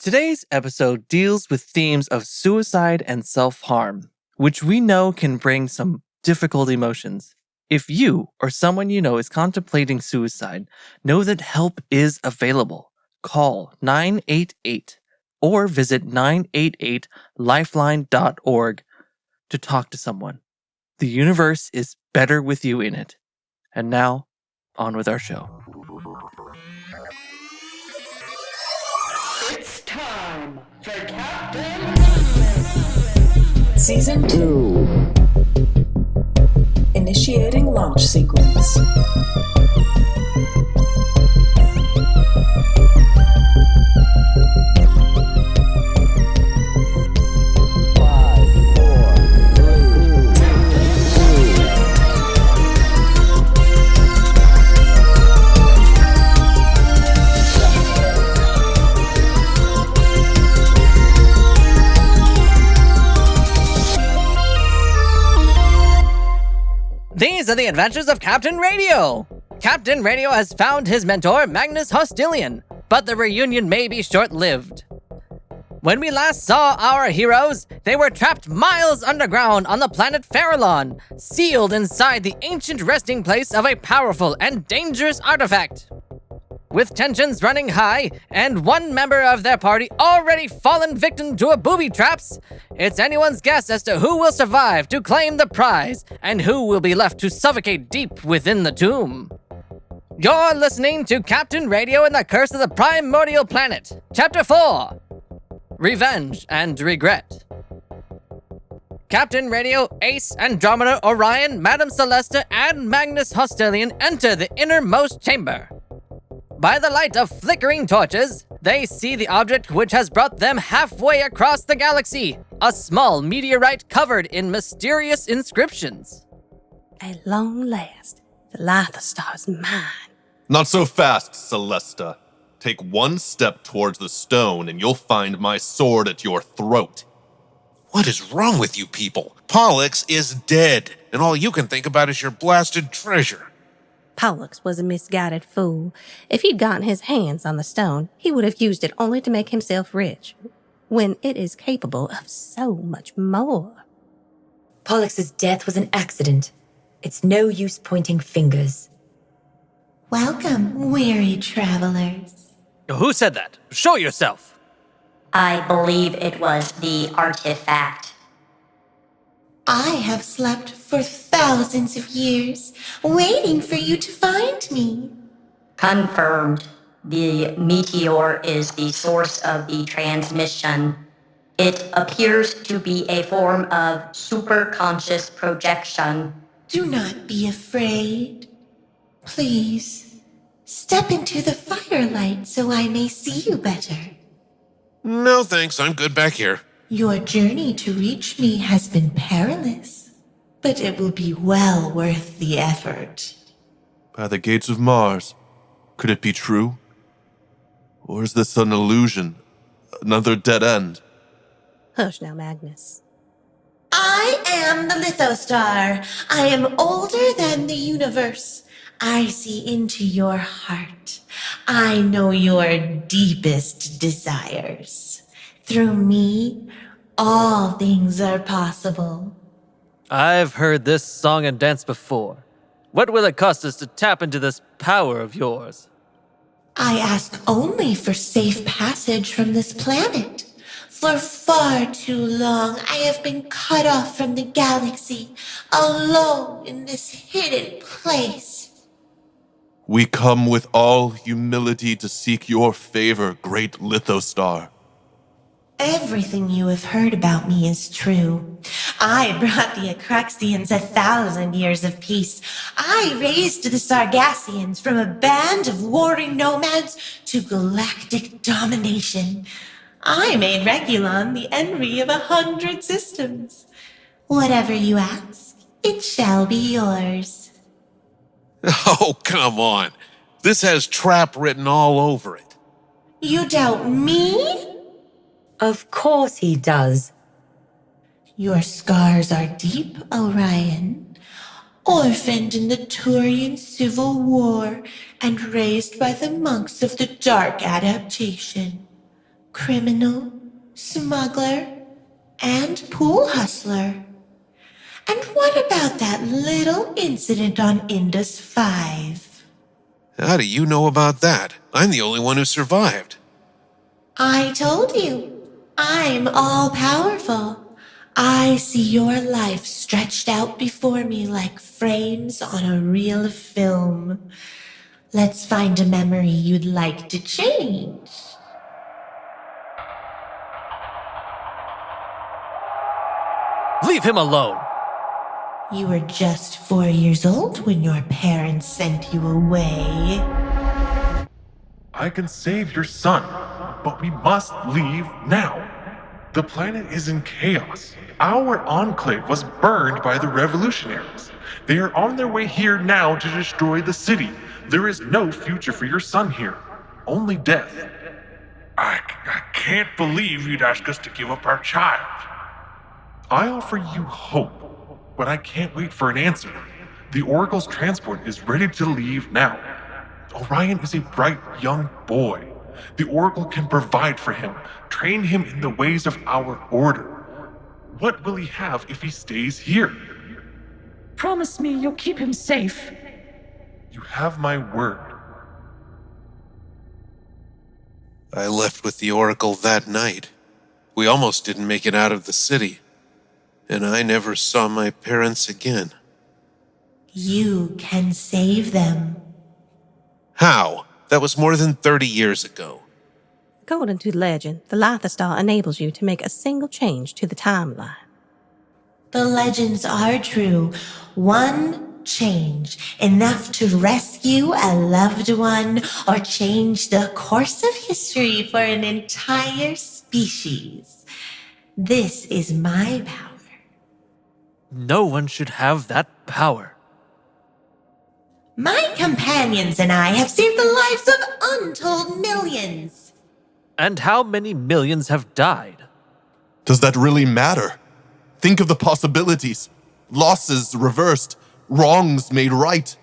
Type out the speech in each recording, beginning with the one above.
Today's episode deals with themes of suicide and self-harm, which we know can bring some difficult emotions. If you or someone you know is contemplating suicide, know that help is available. Call 988 or visit 988lifeline.org to talk to someone. The universe is better with you in it. And now, on with our show. It's time for Captain Season 2. Initiating launch sequence. These are the adventures of Captain Radio! Captain Radio has found his mentor, Magnus Hostilian, but the reunion may be short-lived. When we last saw our heroes, they were trapped miles underground on the planet Farallon, sealed inside the ancient resting place of a powerful and dangerous artifact. With tensions running high, and one member of their party already fallen victim to a booby traps, it's anyone's guess as to who will survive to claim the prize, and who will be left to suffocate deep within the tomb. You're listening to Captain Radio and the Curse of the Primordial Planet, Chapter 4, Revenge and Regret. Captain Radio, Ace, Andromeda, Orion, Madame Celesta, and Magnus Hostilian enter the innermost chamber. By the light of flickering torches, they see the object which has brought them halfway across the galaxy, a small meteorite covered in mysterious inscriptions. At long last, the Lithostar is mine. Not so fast, Celesta. Take one step towards the stone and you'll find my sword at your throat. What is wrong with you people? Pollux is dead, and all you can think about is your blasted treasure. Pollux was a misguided fool. If he'd gotten his hands on the stone, he would have used it only to make himself rich, when it is capable of so much more. Pollux's death was an accident. It's no use pointing fingers. Welcome, weary travelers. Who said that? Show yourself! I believe it was the artifact. I have slept for thousands of years, waiting for you to find me. Confirmed. The meteor is the source of the transmission. It appears to be a form of superconscious projection. Do not be afraid. Please, step into the firelight so I may see you better. No thanks, I'm good back here. Your journey to reach me has been perilous, but it will be well worth the effort. By the gates of Mars, could it be true? Or is this an illusion? Another dead end? Hush now, Magnus. I am the Lithostar. I am older than the universe. I see into your heart. I know your deepest desires. Through me, all things are possible. I've heard this song and dance before. What will it cost us to tap into this power of yours? I ask only for safe passage from this planet. For far too long, I have been cut off from the galaxy, alone in this hidden place. We come with all humility to seek your favor, great Lithostar. Everything you have heard about me is true. I brought the Acrexians 1,000 years of peace. I raised the Sargassians from a band of warring nomads to galactic domination. I made Regulon the envy of 100 systems. Whatever you ask, it shall be yours. Oh, come on. This has trap written all over it. You doubt me? Of course he does. Your scars are deep, Orion. Orphaned in the Turian Civil War and raised by the monks of the Dark Adaptation. criminal, smuggler, and pool hustler. And what about that little incident on Indus 5? How do you know about that? I'm the only one who survived. I told you, I'm all-powerful. I see your life stretched out before me like frames on a reel of film. Let's find a memory you'd like to change. Leave him alone. You were just 4 years old when your parents sent you away. I can save your son, but we must leave now. The planet is in chaos. Our enclave was burned by the revolutionaries. They are on their way here now to destroy the city. There is no future for your son here. Only death. I can't believe you'd ask us to give up our child. I offer you hope, but I can't wait for an answer. The Oracle's transport is ready to leave now. Orion is a bright young boy. The Oracle can provide for him, train him in the ways of our order. What will he have if he stays here? Promise me you'll keep him safe. You have my word. I left with the Oracle that night. We almost didn't make it out of the city. And I never saw my parents again. You can save them. How? That was more than 30 years ago. According to legend, the Lithostar enables you to make a single change to the timeline. The legends are true. One change, enough to rescue a loved one or change the course of history for an entire species. This is my power. No one should have that power. My companions and I have saved the lives of untold millions. And how many millions have died? Does that really matter? Think of the possibilities. Losses reversed, wrongs made right.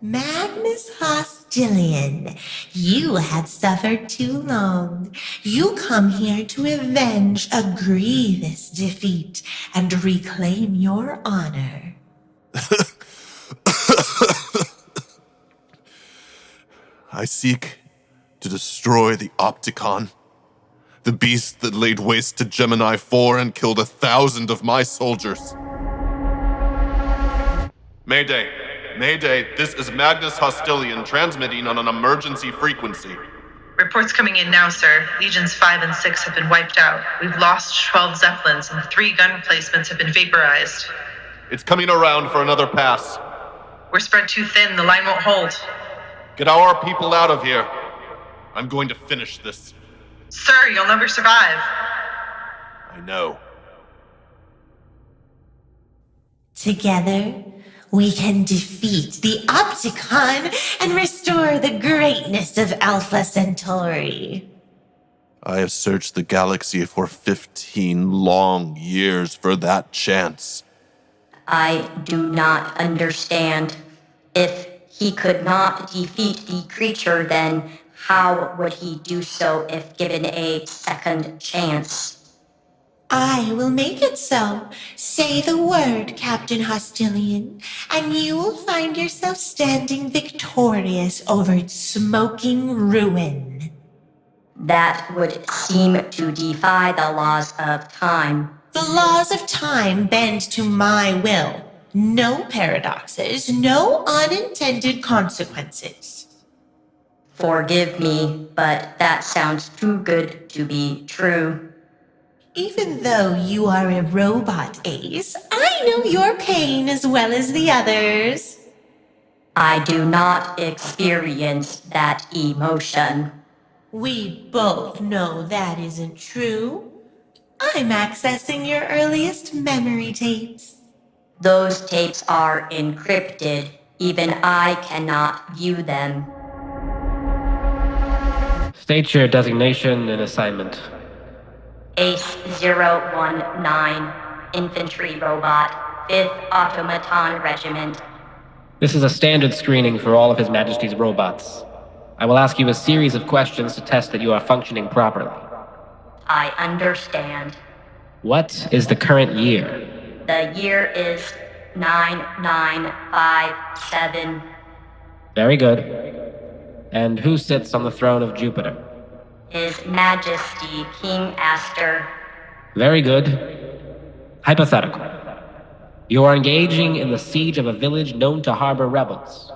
Magnus Hostilian, you have suffered too long. You come here to avenge a grievous defeat and reclaim your honor. I seek to destroy the Opticon, the beast that laid waste to Gemini 4 and killed 1,000 of my soldiers. Mayday! Mayday, this is Magnus Hostilian transmitting on an emergency frequency. Reports coming in now, sir. Legions 5 and 6 have been wiped out. We've lost 12 Zeppelins and 3 gun replacements have been vaporized. It's coming around for another pass. We're spread too thin. The line won't hold. Get our people out of here. I'm going to finish this. Sir, you'll never survive. I know. Together, we can defeat the Opticon and restore the greatness of Alpha Centauri. I have searched the galaxy for 15 long years for that chance. I do not understand. If he could not defeat the creature, then how would he do so if given a second chance? I will make it so. Say the word, Captain Hostilian, and you will find yourself standing victorious over its smoking ruin. That would seem to defy the laws of time. The laws of time bend to my will. No paradoxes, no unintended consequences. Forgive me, but that sounds too good to be true. Even though you are a robot, Ace, I know your pain as well as the others. I do not experience that emotion. We both know that isn't true. I'm accessing your earliest memory tapes. Those tapes are encrypted. Even I cannot view them. State your designation and assignment. Ace 019, Infantry Robot, 5th Automaton Regiment. This is a standard screening for all of His Majesty's robots. I will ask you a series of questions to test that you are functioning properly. I understand. What is the current year? The year is 9957. Very good. And who sits on the throne of Jupiter? His Majesty King Astor. Very good. Hypothetical. You are engaging in the siege of a village known to harbor rebels.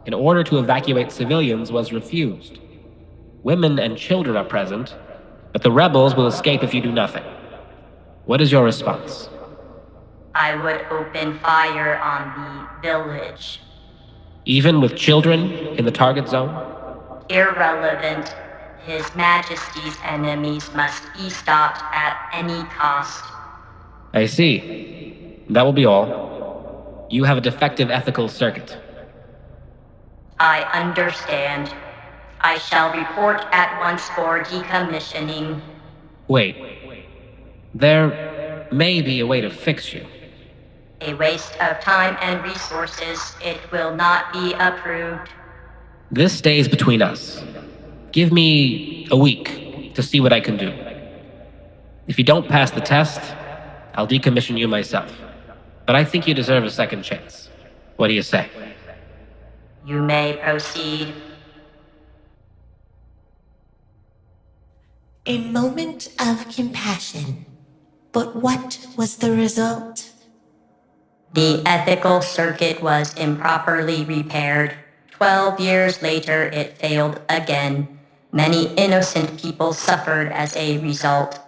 An order to evacuate civilians was refused. Women and children are present, but the rebels will escape if you do nothing. What is your response? I would open fire on the village. Even with children in the target zone? Irrelevant. His Majesty's enemies must be stopped at any cost. I see. That will be all. You have a defective ethical circuit. I understand. I shall report at once for decommissioning. Wait. There may be a way to fix you. A waste of time and resources. It will not be approved. This stays between us. Give me a week to see what I can do. If you don't pass the test, I'll decommission you myself. But I think you deserve a second chance. What do you say? You may proceed. A moment of compassion. But what was the result? The ethical circuit was improperly repaired. 12 years later, it failed again. Many innocent people suffered as a result.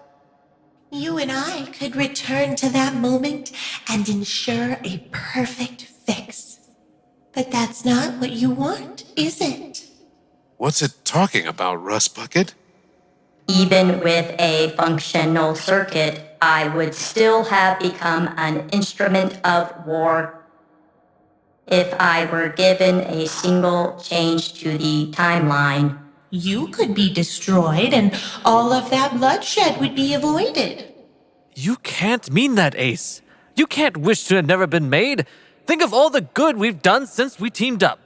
You and I could return to that moment and ensure a perfect fix. But that's not what you want, is it? What's it talking about, Rust Bucket? Even with a functional circuit, I would still have become an instrument of war. If I were given a single change to the timeline, You could be destroyed and all of that bloodshed would be avoided. You can't mean that, Ace. You can't wish to have never been made. Think of all the good we've done since we teamed up.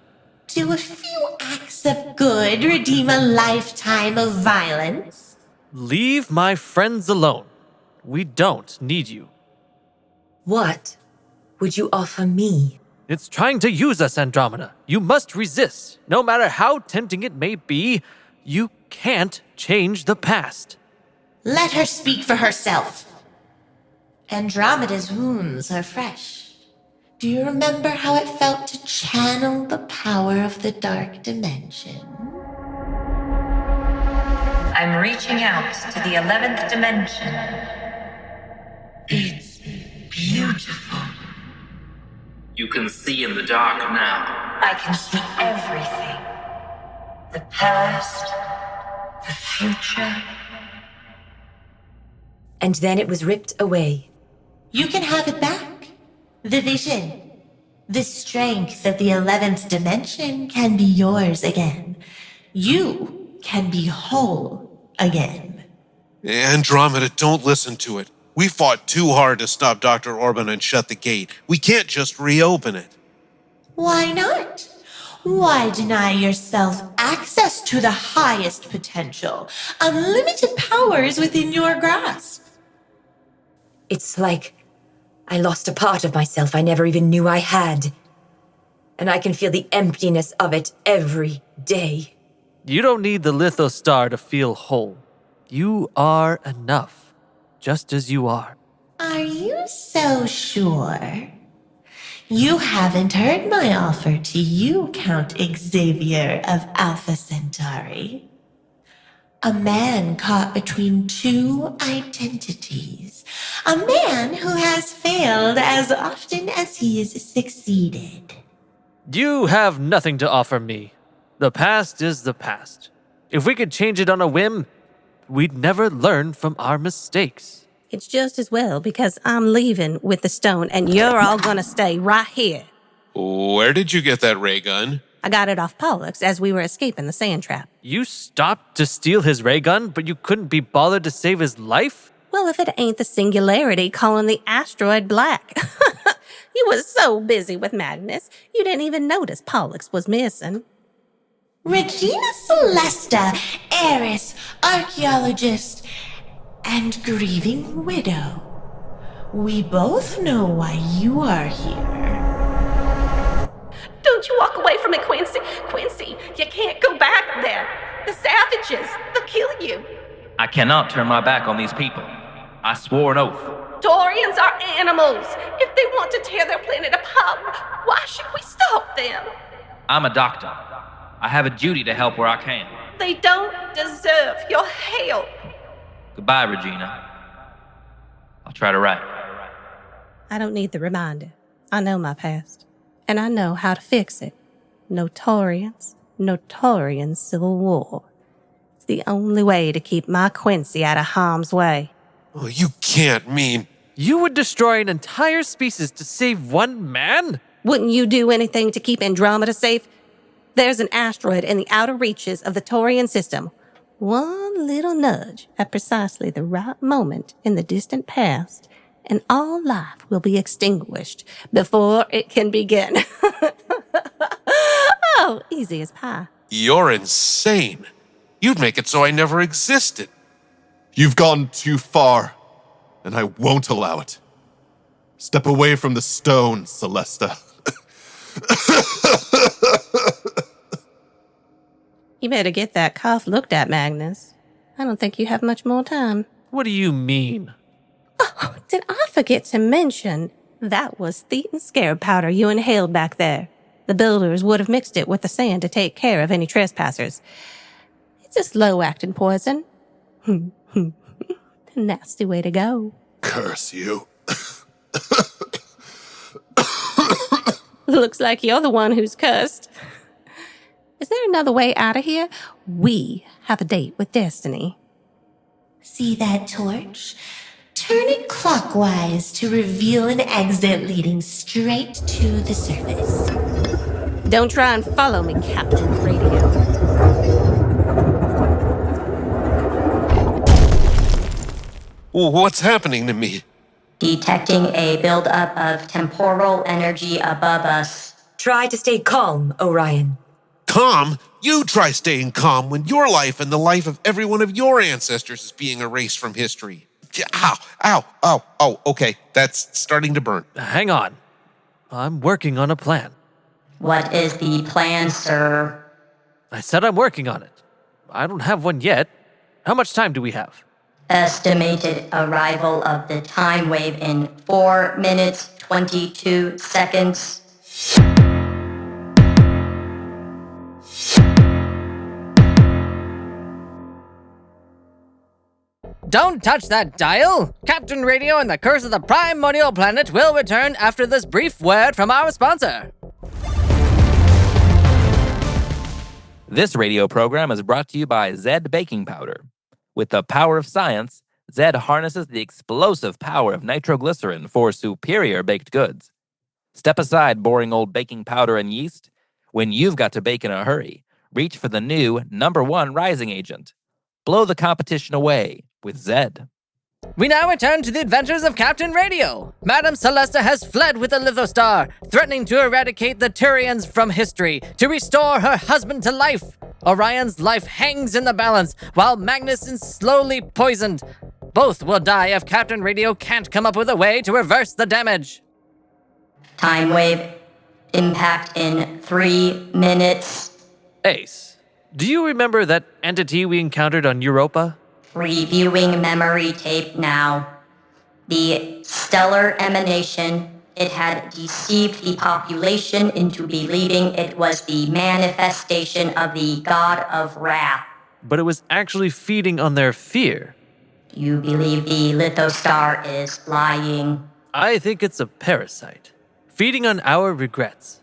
Do a few acts of good redeem a lifetime of violence? Leave my friends alone. We don't need you. What would you offer me? It's trying to use us, Andromeda. You must resist. No matter how tempting it may be, you can't change the past. Let her speak for herself. Andromeda's wounds are fresh. Do you remember how it felt to channel the power of the dark dimension? I'm reaching out to the 11th dimension. It's beautiful. You can see in the dark now. I can see everything. The past, the future. And then it was ripped away. You can have it back. The vision. The strength of the 11th dimension can be yours again. You can be whole again. Andromeda, don't listen to it. We fought too hard to stop Dr. Orban and shut the gate. We can't just reopen it. Why not? Why deny yourself access to the highest potential? Unlimited powers within your grasp. It's like I lost a part of myself I never even knew I had. And I can feel the emptiness of it every day. You don't need the Lithostar to feel whole. You are enough, just as you are. Are you so sure? You haven't heard my offer to you, Count Xavier of Alpha Centauri. A man caught between two identities. A man who has failed as often as he has succeeded. You have nothing to offer me. The past is the past. If we could change it on a whim, we'd never learn from our mistakes. It's just as well because I'm leaving with the stone and you're all gonna stay right here. Where did you get that ray gun? I got it off Pollux as we were escaping the sand trap. You stopped to steal his ray gun, but you couldn't be bothered to save his life? Well, if it ain't the singularity calling the asteroid black. You was so busy with madness, you didn't even notice Pollux was missing. Regina Celesta, heiress, archaeologist, and grieving widow. We both know why you are here. Don't you walk away from it, Quincy. Quincy, you can't go back there. The savages, they'll kill you. I cannot turn my back on these people. I swore an oath. Taurians are animals. If they want to tear their planet apart, why should we stop them? I'm a doctor. I have a duty to help where I can. They don't deserve your help. Goodbye, Regina. I'll try to write. I don't need the reminder. I know my past, and I know how to fix it. No Taurians, no Taurian civil war. It's the only way to keep my Quincy out of harm's way. Oh, you can't mean... You would destroy an entire species to save one man? Wouldn't you do anything to keep Andromeda safe? There's an asteroid in the outer reaches of the Taurian system. One little nudge at precisely the right moment in the distant past, and all life will be extinguished before it can begin. Oh, easy as pie. You're insane. You'd make it so I never existed. You've gone too far, and I won't allow it. Step away from the stone, Celesta. You better get that cough looked at, Magnus. I don't think you have much more time. What do you mean? Oh, did I forget to mention that was Thetan scarab powder you inhaled back there? The builders would have mixed it with the sand to take care of any trespassers. It's a slow-acting poison. Nasty way to go. Curse you. Looks like you're the one who's cursed. Is there another way out of here? We have a date with Destiny. See that torch? Turn it clockwise to reveal an exit leading straight to the surface. Don't try and follow me, Captain Radio. What's happening to me? Detecting a buildup of temporal energy above us. Try to stay calm, Orion. Calm? You try staying calm when your life and the life of every one of your ancestors is being erased from history. Ow, okay, that's starting to burn. Hang on. I'm working on a plan. What is the plan, sir? I said I'm working on it. I don't have one yet. How much time do we have? Estimated arrival of the time wave in 4 minutes, 22 seconds. Don't touch that dial! Captain Radio and the Curse of the Primordial Planet will return after this brief word from our sponsor. This radio program is brought to you by Zed Baking Powder. With the power of science, Zed harnesses the explosive power of nitroglycerin for superior baked goods. Step aside boring old baking powder and yeast. When you've got to bake in a hurry, reach for the new #1 rising agent. Blow the competition away with Zed. We now return to the adventures of Captain Radio. Madame Celesta has fled with the Lithostar, threatening to eradicate the Turians from history, to restore her husband to life. Orion's life hangs in the balance, while Magnus is slowly poisoned. Both will die if Captain Radio can't come up with a way to reverse the damage. Time wave impact in 3 minutes. Ace, do you remember that entity we encountered on Europa? Reviewing memory tape now. The stellar emanation, it had deceived the population into believing it was the manifestation of the god of wrath. But it was actually feeding on their fear. You believe the Lithostar is lying? I think it's a parasite, feeding on our regrets.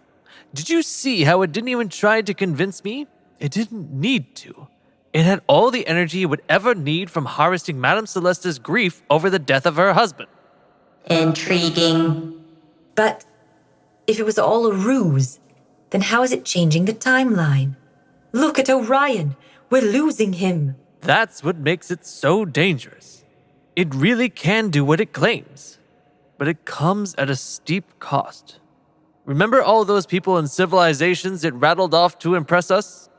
Did you see how it didn't even try to convince me? It didn't need to. It had all the energy it would ever need from harvesting Madame Celesta's grief over the death of her husband. Intriguing. But if it was all a ruse, then how is it changing the timeline? Look at Orion. We're losing him. That's what makes it so dangerous. It really can do what it claims, but it comes at a steep cost. Remember all those people and civilizations it rattled off to impress us?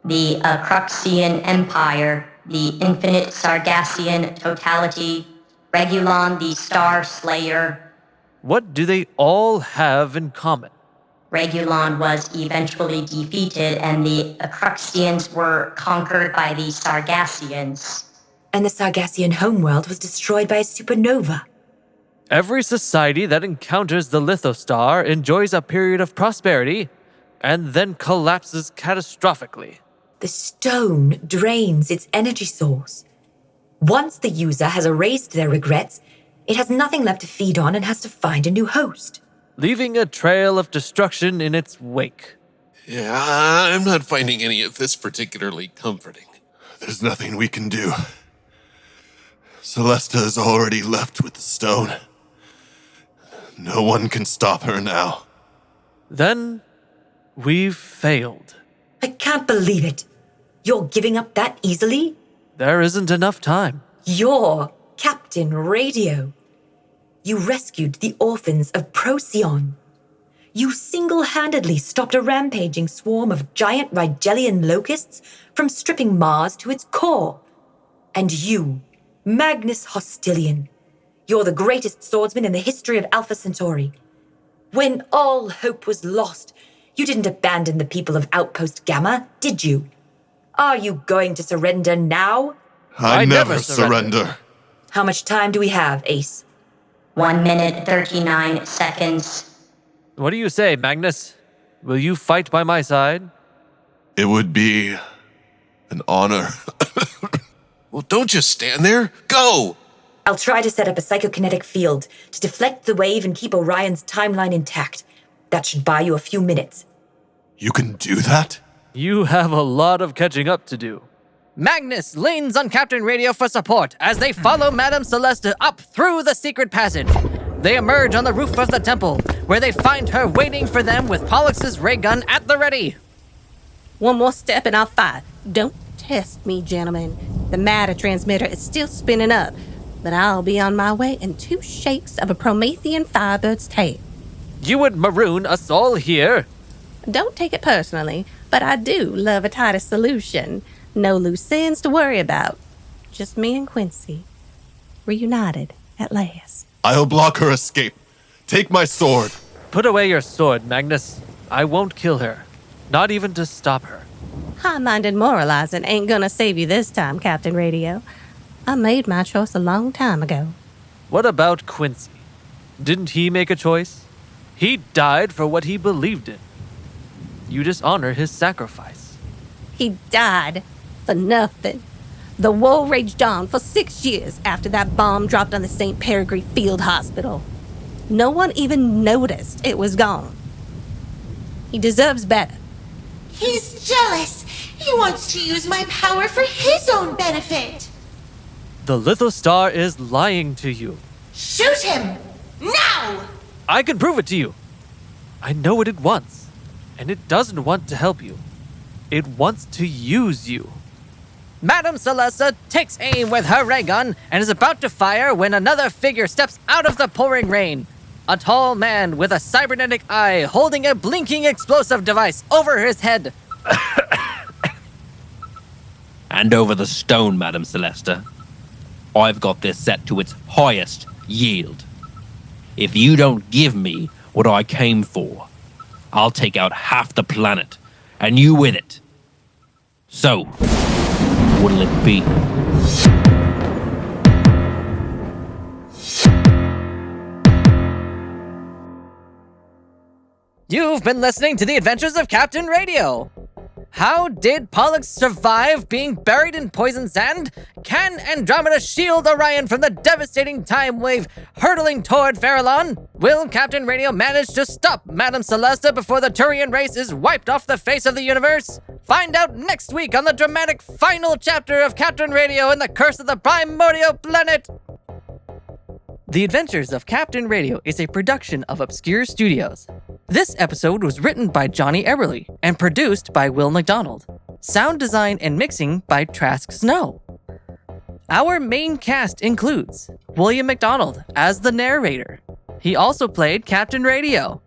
The Acruxian Empire, the Infinite Sargassian Totality, Regulon the Star Slayer. What do they all have in common? Regulon was eventually defeated and the Acruxians were conquered by the Sargassians. And the Sargassian homeworld was destroyed by a supernova. Every society that encounters the Lithostar enjoys a period of prosperity and then collapses catastrophically. The stone drains its energy source. Once the user has erased their regrets, it has nothing left to feed on and has to find a new host, leaving a trail of destruction in its wake. Yeah, I'm not finding any of this particularly comforting. There's nothing we can do. Celesta is already left with the stone. No one can stop her now. Then we've failed. I can't believe it. You're giving up that easily? There isn't enough time. You're Captain Radio. You rescued the orphans of Procyon. You single-handedly stopped a rampaging swarm of giant Rigelian locusts from stripping Mars to its core. And you, Magnus Hostilian, you're the greatest swordsman in the history of Alpha Centauri. When all hope was lost, you didn't abandon the people of Outpost Gamma, did you? Are you going to surrender now? I never surrender. How much time do we have, Ace? 1 minute, 39 seconds. What do you say, Magnus? Will you fight by my side? It would be an honor. Well, don't just stand there. Go! I'll try to set up a psychokinetic field to deflect the wave and keep Orion's timeline intact. That should buy you a few minutes. You can do that? You have a lot of catching up to do. Magnus leans on Captain Radio for support as they follow Madame Celeste up through the secret passage. They emerge on the roof of the temple, where they find her waiting for them with Pollux's ray gun at the ready. One more step and I'll fight. Don't test me, gentlemen. The matter transmitter is still spinning up, but I'll be on my way in 2 shakes of a Promethean firebird's tail. You would maroon us all here? Don't take it personally, but I do love a tighter solution. No loose ends to worry about. Just me and Quincy. Reunited at last. I'll block her escape. Take my sword. Put away your sword, Magnus. I won't kill her. Not even to stop her. High-minded moralizing ain't gonna save you this time, Captain Radio. I made my choice a long time ago. What about Quincy? Didn't he make a choice? He died for what he believed in. You dishonor his sacrifice. He died for nothing. The war raged on for 6 years after that bomb dropped on the St. Peregrine Field Hospital. No one even noticed it was gone. He deserves better. He's jealous. He wants to use my power for his own benefit. The Lithostar is lying to you. Shoot him! Now! I can prove it to you. I know what it wants, and it doesn't want to help you. It wants to use you. Madame Celeste takes aim with her ray gun and is about to fire when another figure steps out of the pouring rain. A tall man with a cybernetic eye holding a blinking explosive device over his head. Hand over the stone, Madame Celeste. I've got this set to its highest yield. If you don't give me what I came for, I'll take out half the planet, and you with it. So, what'll it be? You've been listening to the adventures of Captain Radio. How did Pollux survive being buried in poison sand? Can Andromeda shield Orion from the devastating time wave hurtling toward Farallon? Will Captain Radio manage to stop Madame Celeste before the Turian race is wiped off the face of the universe? Find out next week on the dramatic final chapter of Captain Radio and the Curse of the Primordial Planet. The Adventures of Captain Radio is a production of Obscure Studios. This episode was written by Jonny Eberle and produced by Will McDonald. Sound design and mixing by Trask Snow. Our main cast includes William McDonald as the narrator. He also played Captain Radio,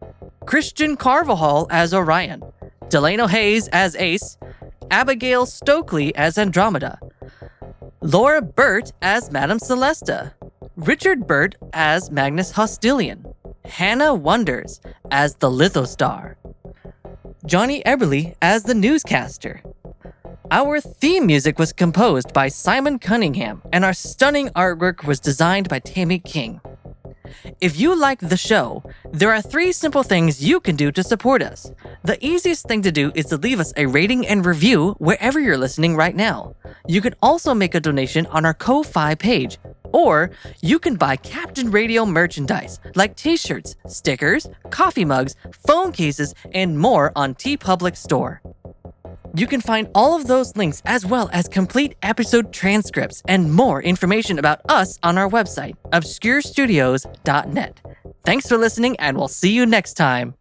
Christian Carvajal as Orion, DeLano Hays as Ace, Abigail Stokley as Andromeda, Laura Burt as Madame Celesta, Richard Burt as Magnus Hostilian, Hanna Wonders as the Lithostar, Jonny Eberle as the newscaster. Our theme music was composed by Simon Cunningham, and our stunning artwork was designed by Tammy King. If you like the show, there are 3 simple things you can do to support us. The easiest thing to do is to leave us a rating and review wherever you're listening right now. You can also make a donation on our Ko-Fi page, or you can buy Captain Radio merchandise like t-shirts, stickers, coffee mugs, phone cases, and more on TeePublic Store. You can find all of those links as well as complete episode transcripts and more information about us on our website, obscurestudios.net. Thanks for listening, and we'll see you next time.